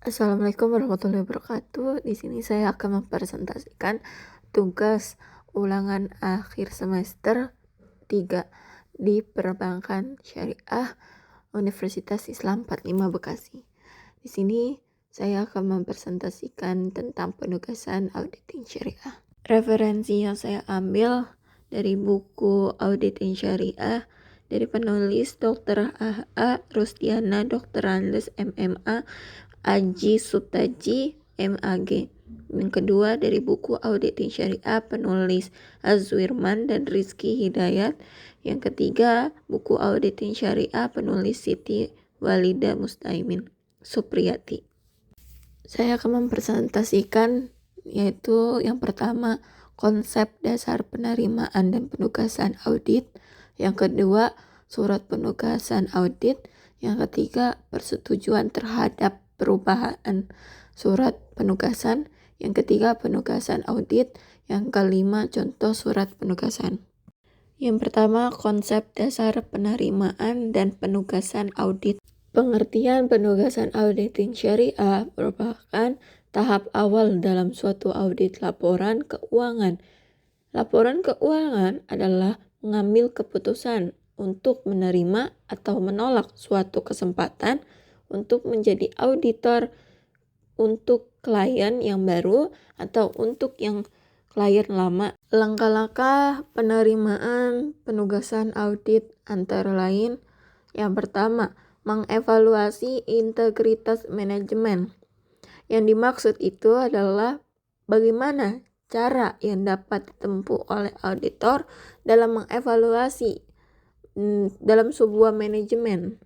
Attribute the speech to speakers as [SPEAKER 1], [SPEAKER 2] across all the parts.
[SPEAKER 1] Assalamualaikum warahmatullahi wabarakatuh. Di sini saya akan mempresentasikan tugas ulangan akhir semester 3 di Perbankan Syariah Universitas Islam 45 Bekasi. Di sini saya akan mempresentasikan tentang penugasan auditing syariah. Referensi yang saya ambil dari buku Auditing Syariah dari penulis Dr. A.A. Rusdiana, Dr. Andes, MMA, Aji Subtaji, MAG. Yang kedua dari buku Auditing Syariah penulis Azwirman dan Rizky Hidayat. Yang ketiga buku Auditing Syariah penulis Siti Walida Mustaimin Supriyati. Saya akan mempresentasikan yaitu yang pertama konsep dasar penerimaan dan penugasan audit, yang kedua surat penugasan audit, yang ketiga persetujuan terhadap perubahan surat penugasan, yang ketiga penugasan audit, yang kelima contoh surat penugasan. Yang pertama konsep dasar penerimaan dan penugasan audit. Pengertian penugasan auditing syariah merupakan tahap awal dalam suatu audit laporan keuangan. Laporan keuangan adalah mengambil keputusan untuk menerima atau menolak suatu kesempatan untuk menjadi auditor untuk klien yang baru atau untuk yang klien lama. Langkah-langkah penerimaan penugasan audit antara lain: yang pertama, mengevaluasi integritas manajemen. Yang dimaksud itu adalah bagaimana cara yang dapat ditempuh oleh auditor dalam mengevaluasi dalam sebuah manajemen.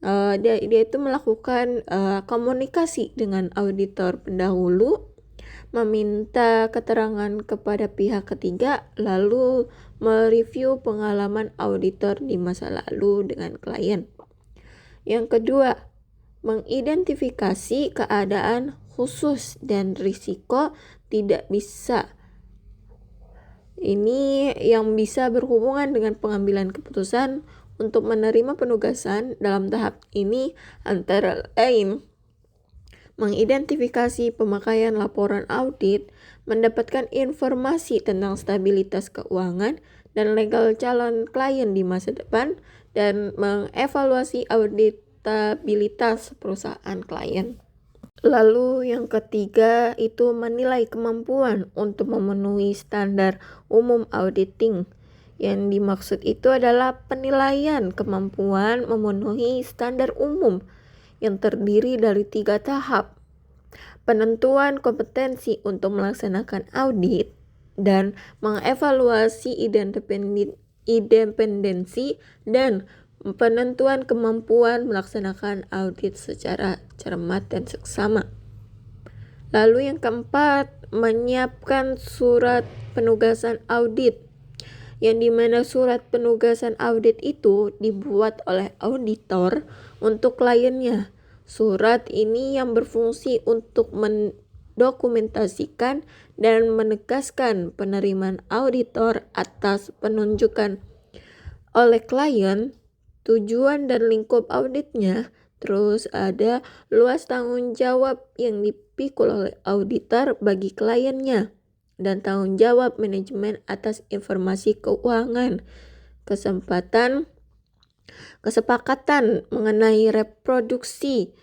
[SPEAKER 1] Dia itu melakukan komunikasi dengan auditor pendahulu, meminta keterangan kepada pihak ketiga, lalu mereview pengalaman auditor di masa lalu dengan klien. Yang kedua, mengidentifikasi keadaan khusus dan risiko tidak bisa. Ini yang bisa berhubungan dengan pengambilan keputusan untuk menerima penugasan dalam tahap ini antara lain mengidentifikasi pemakaian laporan audit, mendapatkan informasi tentang stabilitas keuangan dan legal calon klien di masa depan, dan mengevaluasi auditabilitas perusahaan klien. Lalu yang ketiga itu menilai kemampuan untuk memenuhi standar umum auditing. Yang dimaksud itu adalah penilaian kemampuan memenuhi standar umum yang terdiri dari 3 tahap. Penentuan kompetensi untuk melaksanakan audit dan mengevaluasi independensi dan penentuan kemampuan melaksanakan audit secara cermat dan seksama. Lalu yang keempat, menyiapkan surat penugasan audit, yang dimana surat penugasan audit itu dibuat oleh auditor untuk kliennya. Surat ini yang berfungsi untuk mendokumentasikan dan menegaskan penerimaan auditor atas penunjukan oleh klien, tujuan dan lingkup auditnya, terus ada luas tanggung jawab yang dipikul oleh auditor bagi kliennya, dan tanggung jawab manajemen atas informasi keuangan, kesepakatan mengenai reproduksi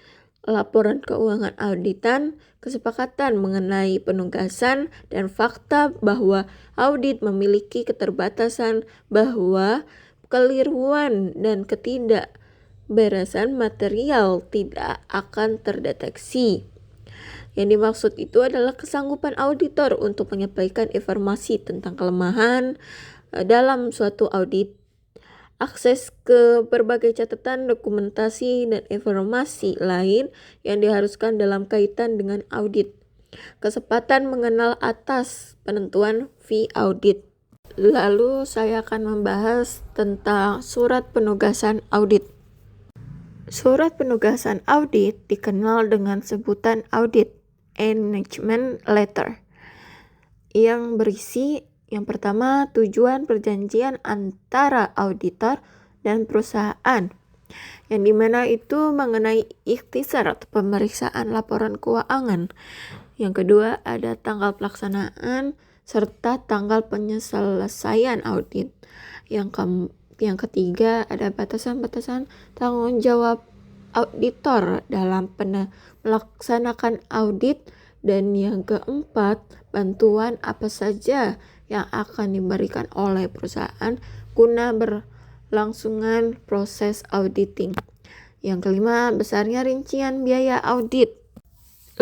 [SPEAKER 1] laporan keuangan auditan, kesepakatan mengenai penugasan, dan fakta bahwa audit memiliki keterbatasan, bahwa kekeliruan dan ketidakberasan material tidak akan terdeteksi. Yang dimaksud itu adalah kesanggupan auditor untuk menyampaikan informasi tentang kelemahan dalam suatu audit, akses ke berbagai catatan, dokumentasi, dan informasi lain yang diharuskan dalam kaitan dengan audit, kesempatan mengenal atas penentuan fee audit. Lalu saya akan membahas tentang surat penugasan audit. Surat penugasan audit dikenal dengan sebutan audit engagement letter, yang berisi yang pertama tujuan perjanjian antara auditor dan perusahaan. yang dimana itu mengenai ikhtisar atau pemeriksaan laporan keuangan. Yang kedua ada tanggal pelaksanaan serta tanggal penyelesaian audit. Yang ketiga ada batasan-batasan tanggung jawab auditor dalam melaksanakan audit. Dan yang keempat, bantuan apa saja yang akan diberikan oleh perusahaan guna berlangsungan proses auditing. Yang kelima, besarnya rincian biaya audit.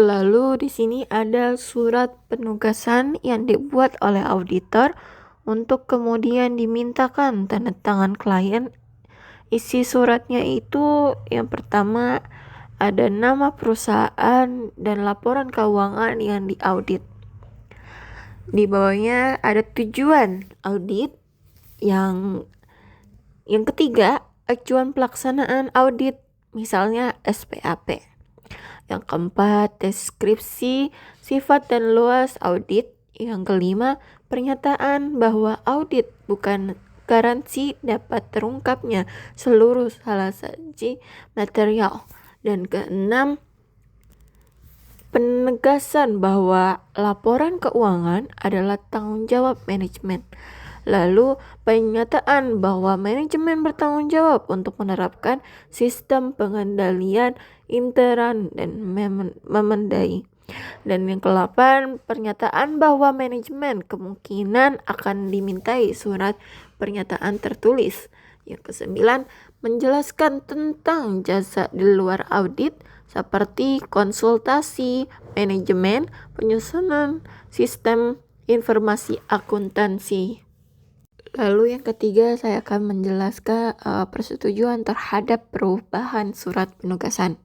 [SPEAKER 1] Lalu di sini ada surat penugasan yang dibuat oleh auditor untuk kemudian dimintakan tanda tangan klien. Isi suratnya itu yang pertama ada nama perusahaan dan laporan keuangan yang diaudit. Di bawahnya ada tujuan audit. Yang ketiga, acuan pelaksanaan audit, misalnya SPAP. Yang keempat, deskripsi sifat dan luas audit. Yang kelima, pernyataan bahwa audit bukan garansi dapat terungkapnya seluruh salah satu material. Dan keenam, penegasan bahwa laporan keuangan adalah tanggung jawab manajemen. Lalu pernyataan bahwa manajemen bertanggung jawab untuk menerapkan sistem pengendalian intern dan memendai. Dan yang ke-8, pernyataan bahwa manajemen kemungkinan akan dimintai surat pernyataan tertulis. Yang ke-9, menjelaskan tentang jasa di luar audit seperti konsultasi, manajemen, penyusunan sistem informasi akuntansi. Lalu yang ketiga, saya akan menjelaskan persetujuan terhadap perubahan surat penugasan.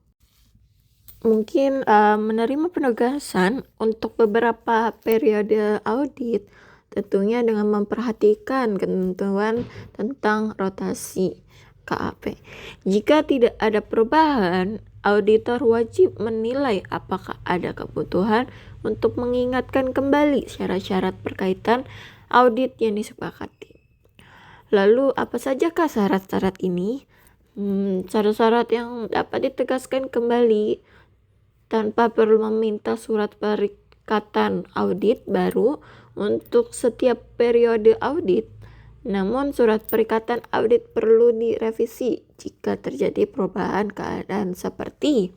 [SPEAKER 1] Mungkin menerima penugasan untuk beberapa periode audit tentunya dengan memperhatikan ketentuan tentang rotasi KAP. Jika tidak ada perubahan, auditor wajib menilai apakah ada kebutuhan untuk mengingatkan kembali syarat-syarat berkaitan audit yang disepakati. Lalu apa sajakah syarat-syarat ini? Syarat-syarat yang dapat ditegaskan kembali tanpa perlu meminta surat perikatan audit baru untuk setiap periode audit. Namun surat perikatan audit perlu direvisi jika terjadi perubahan keadaan seperti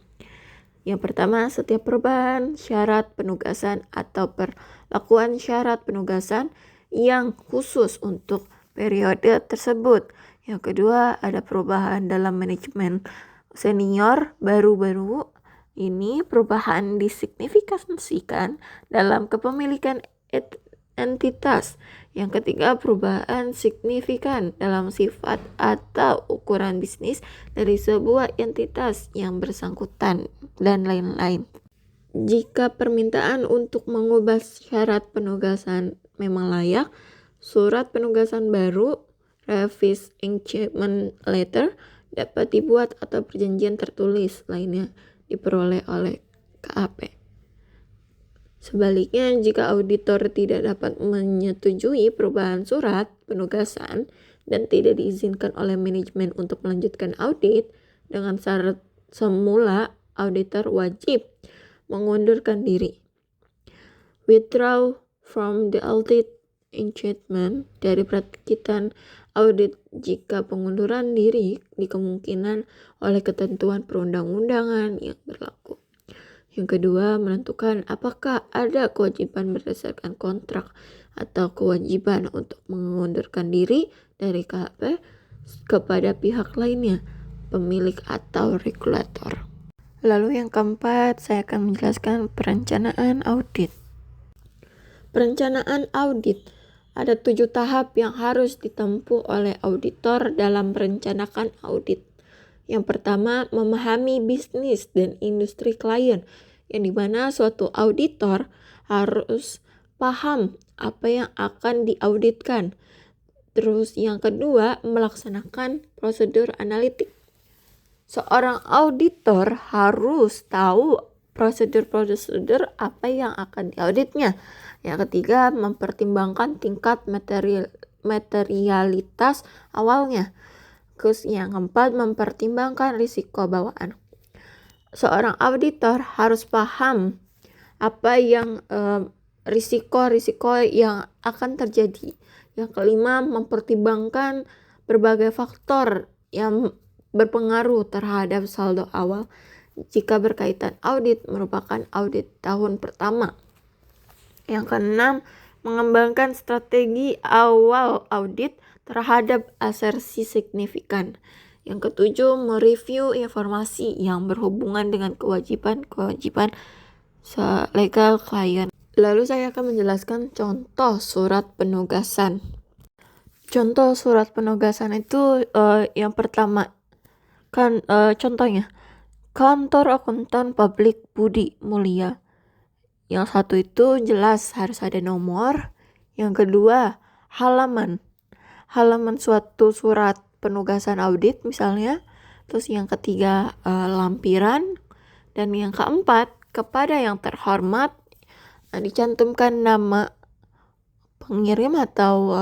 [SPEAKER 1] yang pertama, setiap perubahan syarat penugasan atau perlakuan syarat penugasan yang khusus untuk periode tersebut. Yang kedua, ada perubahan dalam manajemen senior baru-baru. Ini perubahan disignifikasikan dalam kepemilikan entitas. Yang ketiga, perubahan signifikan dalam sifat atau ukuran bisnis dari sebuah entitas yang bersangkutan, dan lain-lain. Jika permintaan untuk mengubah syarat penugasan memang layak, surat penugasan baru, revised engagement letter, dapat dibuat atau perjanjian tertulis lainnya diperoleh oleh KAP. Sebaliknya, jika auditor tidak dapat menyetujui perubahan surat penugasan dan tidak diizinkan oleh manajemen untuk melanjutkan audit dengan syarat semula, auditor wajib mengundurkan diri. Withdraw from the audit engagement dari peratikan audit jika pengunduran diri dikemungkinan oleh ketentuan perundang-undangan yang berlaku. Yang kedua, menentukan apakah ada kewajiban berdasarkan kontrak atau kewajiban untuk mengundurkan diri dari KAP kepada pihak lainnya, pemilik atau regulator. Lalu yang keempat, saya akan menjelaskan perencanaan audit. Perencanaan audit ada 7 tahap yang harus ditempuh oleh auditor dalam merencanakan audit. Yang pertama, memahami bisnis dan industri klien, yang dimana suatu auditor harus paham apa yang akan diauditkan. Terus yang kedua, melaksanakan prosedur analitik. Seorang auditor harus tahu prosedur-prosedur apa yang akan diauditnya. Yang ketiga, mempertimbangkan tingkat materialitas awalnya. Terus yang keempat, mempertimbangkan risiko bawaan. Seorang auditor harus paham apa yang risiko-risiko yang akan terjadi. Yang kelima, mempertimbangkan berbagai faktor yang berpengaruh terhadap saldo awal jika berkaitan audit merupakan audit tahun pertama. Yang keenam, mengembangkan strategi awal audit terhadap asersi signifikan. Yang ketujuh, mereview informasi yang berhubungan dengan kewajiban legal klien. Lalu saya akan menjelaskan contoh surat penugasan. Contoh surat penugasan itu yang pertama contohnya Kantor Akuntan Publik Budi Mulia. Yang satu itu jelas harus ada nomor. Yang kedua, halaman suatu surat penugasan audit misalnya. Terus yang ketiga, lampiran. Dan yang keempat, kepada yang terhormat dicantumkan nama pengirim atau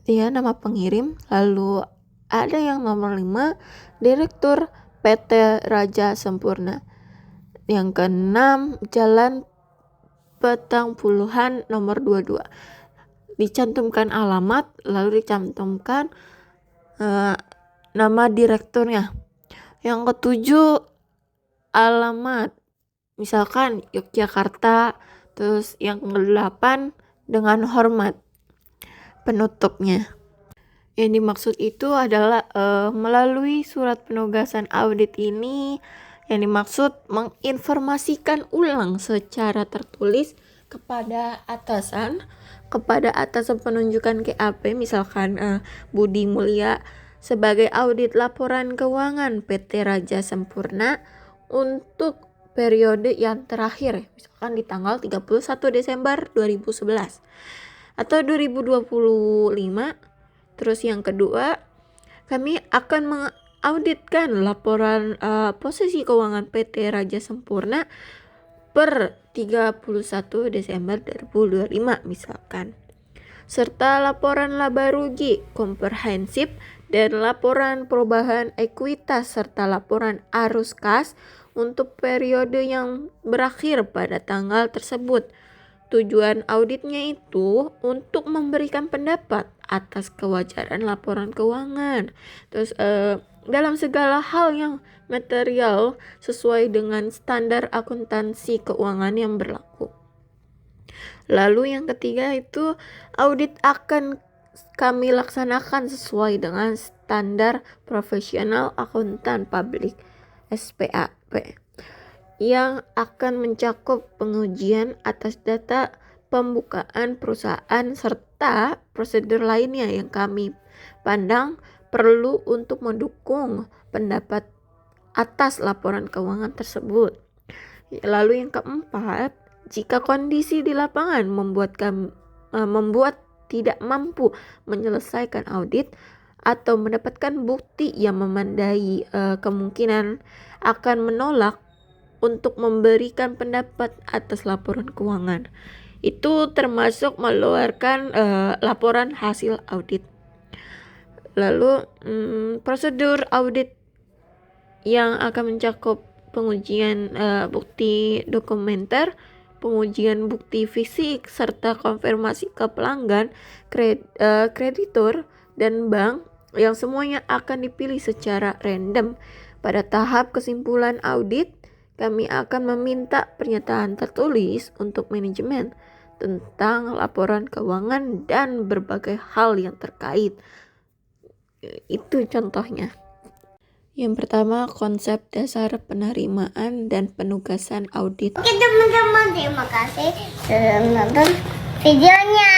[SPEAKER 1] nama pengirim. Lalu ada yang nomor 5, Direktur PT Raja Sempurna. Yang keenam, Jalan Petang Puluhan nomor 22. Dicantumkan alamat, lalu dicantumkan nama direkturnya. Yang ketujuh, alamat. Misalkan Yogyakarta. Terus yang ke-8, dengan hormat. Penutupnya. Yang dimaksud itu adalah melalui surat penugasan audit ini, yang dimaksud menginformasikan ulang secara tertulis kepada atasan penunjukan GAP, misalkan Budi Mulia sebagai audit laporan keuangan PT Raja Sempurna untuk periode yang terakhir, misalkan di tanggal 31 Desember 2011 atau 2025. Terus yang kedua, kami akan mengauditkan laporan posisi keuangan PT Raja Sempurna per 31 Desember 2025 misalkan. Serta laporan laba rugi komprehensif dan laporan perubahan ekuitas serta laporan arus kas untuk periode yang berakhir pada tanggal tersebut. Tujuan auditnya itu untuk memberikan pendapat atas kewajaran laporan keuangan. Terus dalam segala hal yang material sesuai dengan standar akuntansi keuangan yang berlaku. Lalu yang ketiga itu audit akan kami laksanakan sesuai dengan standar profesional akuntan publik SPAP yang akan mencakup pengujian atas data pembukaan perusahaan serta prosedur lainnya yang kami pandang perlu untuk mendukung pendapat atas laporan keuangan tersebut. Lalu yang keempat, jika kondisi di lapangan membuat tidak mampu menyelesaikan audit atau mendapatkan bukti yang memandai kemungkinan akan menolak untuk memberikan pendapat atas laporan keuangan. Itu termasuk mengeluarkan laporan hasil audit. Lalu prosedur audit yang akan mencakup pengujian bukti dokumenter, pengujian bukti fisik, serta konfirmasi ke pelanggan, kreditur, dan bank yang semuanya akan dipilih secara random. Pada tahap kesimpulan audit, kami akan meminta pernyataan tertulis untuk manajemen tentang laporan keuangan dan berbagai hal yang terkait. Itu contohnya. Yang pertama, konsep dasar penerimaan dan penugasan audit.
[SPEAKER 2] Oke teman-teman, terima kasih sudah menonton videonya.